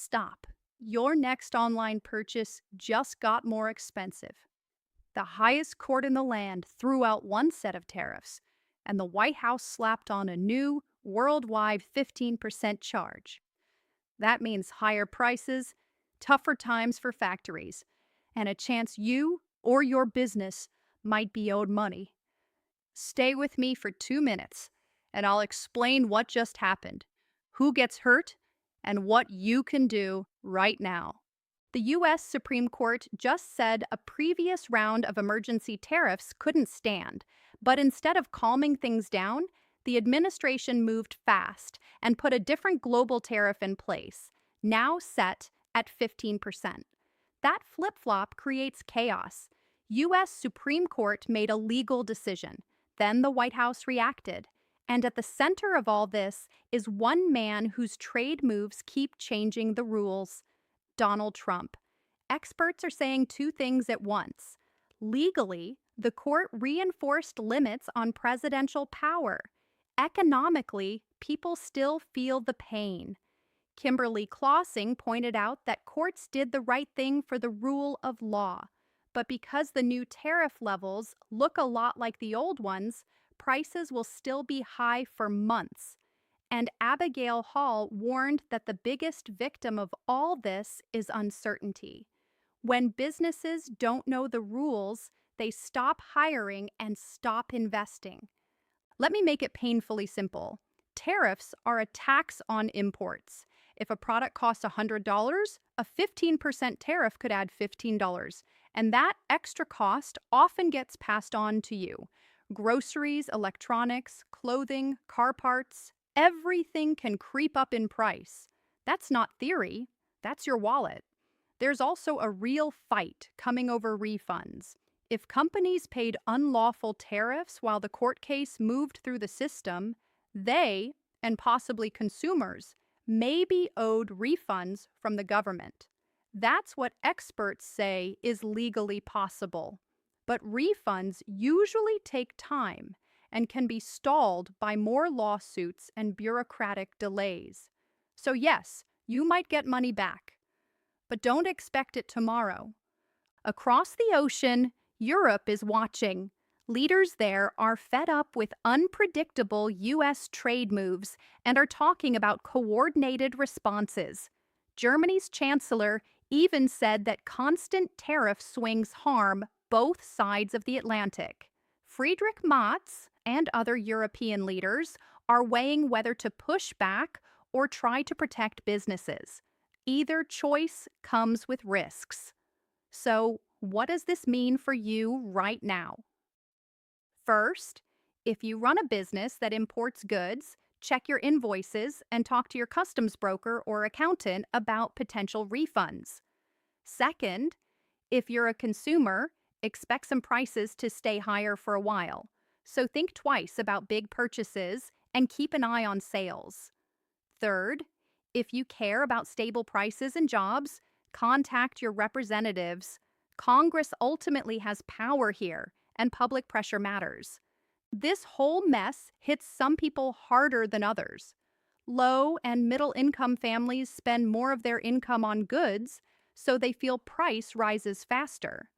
Stop. Your next online purchase just got more expensive. The highest court in the land threw out one set of tariffs, and the White House slapped on a new, worldwide 15% charge. That means higher prices, tougher times for factories, and a chance you or your business might be owed money. Stay with me for 2 minutes, and I'll explain what just happened, who gets hurt, and what you can do right now. The U.S. Supreme Court just said a previous round of emergency tariffs couldn't stand, but instead of calming things down, the administration moved fast and put a different global tariff in place, now set at 15%. That flip-flop creates chaos. U.S. Supreme Court made a legal decision. Then the White House reacted. And at the center of all this is one man whose trade moves keep changing the rules: Donald Trump. Experts are saying two things at once. Legally, the court reinforced limits on presidential power. Economically, people still feel the pain. Kimberly Clausing pointed out that courts did the right thing for the rule of law. But because the new tariff levels look a lot like the old ones, prices will still be high for months. And Abigail Hall warned that the biggest victim of all this is uncertainty. When businesses don't know the rules, they stop hiring and stop investing. Let me make it painfully simple. Tariffs are a tax on imports. If a product costs $100, a 15% tariff could add $15, and that extra cost often gets passed on to you. Groceries, electronics, clothing, car parts, everything can creep up in price. That's not theory, that's your wallet. There's also a real fight coming over refunds. If companies paid unlawful tariffs while the court case moved through the system, they, and possibly consumers, may be owed refunds from the government. That's what experts say is legally possible. But refunds usually take time and can be stalled by more lawsuits and bureaucratic delays. So yes, you might get money back, but don't expect it tomorrow. Across the ocean, Europe is watching. Leaders there are fed up with unpredictable U.S. trade moves and are talking about coordinated responses. Germany's chancellor even said that constant tariff swings harm both sides of the Atlantic. Friedrich Merz and other European leaders are weighing whether to push back or try to protect businesses. Either choice comes with risks. So, what does this mean for you right now? First, if you run a business that imports goods, check your invoices and talk to your customs broker or accountant about potential refunds. Second, if you're a consumer, expect some prices to stay higher for a while. So think twice about big purchases and keep an eye on sales. Third, if you care about stable prices and jobs, contact your representatives. Congress ultimately has power here, and public pressure matters. This whole mess hits some people harder than others. Low and middle income families spend more of their income on goods, so they feel price rises faster.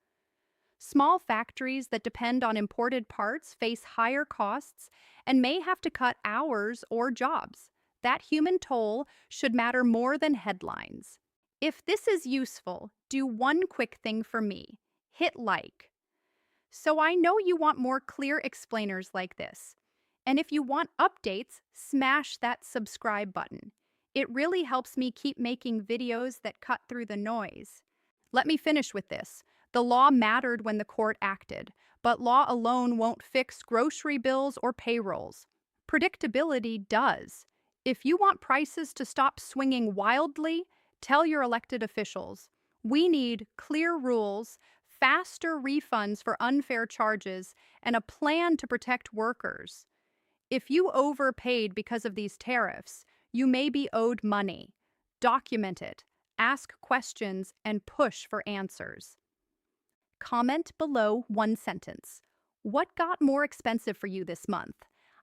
Small factories that depend on imported parts face higher costs and may have to cut hours or jobs. That human toll should matter more than headlines. If this is useful, do one quick thing for me. Hit like. So I know you want more clear explainers like this. And if you want updates, smash that subscribe button. It really helps me keep making videos that cut through the noise. Let me finish with this. The law mattered when the court acted, but law alone won't fix grocery bills or payrolls. Predictability does. If you want prices to stop swinging wildly, tell your elected officials. We need clear rules, faster refunds for unfair charges, and a plan to protect workers. If you overpaid because of these tariffs, you may be owed money. Document it, ask questions, and push for answers. Comment below one sentence. What got more expensive for you this month?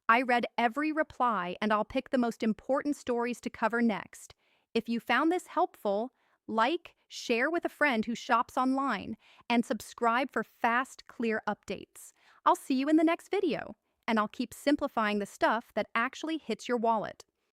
I read every reply, and I'll pick the most important stories to cover next. If you found this helpful, like, share with a friend who shops online, and subscribe for fast, clear updates. I'll see you in the next video, and I'll keep simplifying the stuff that actually hits your wallet.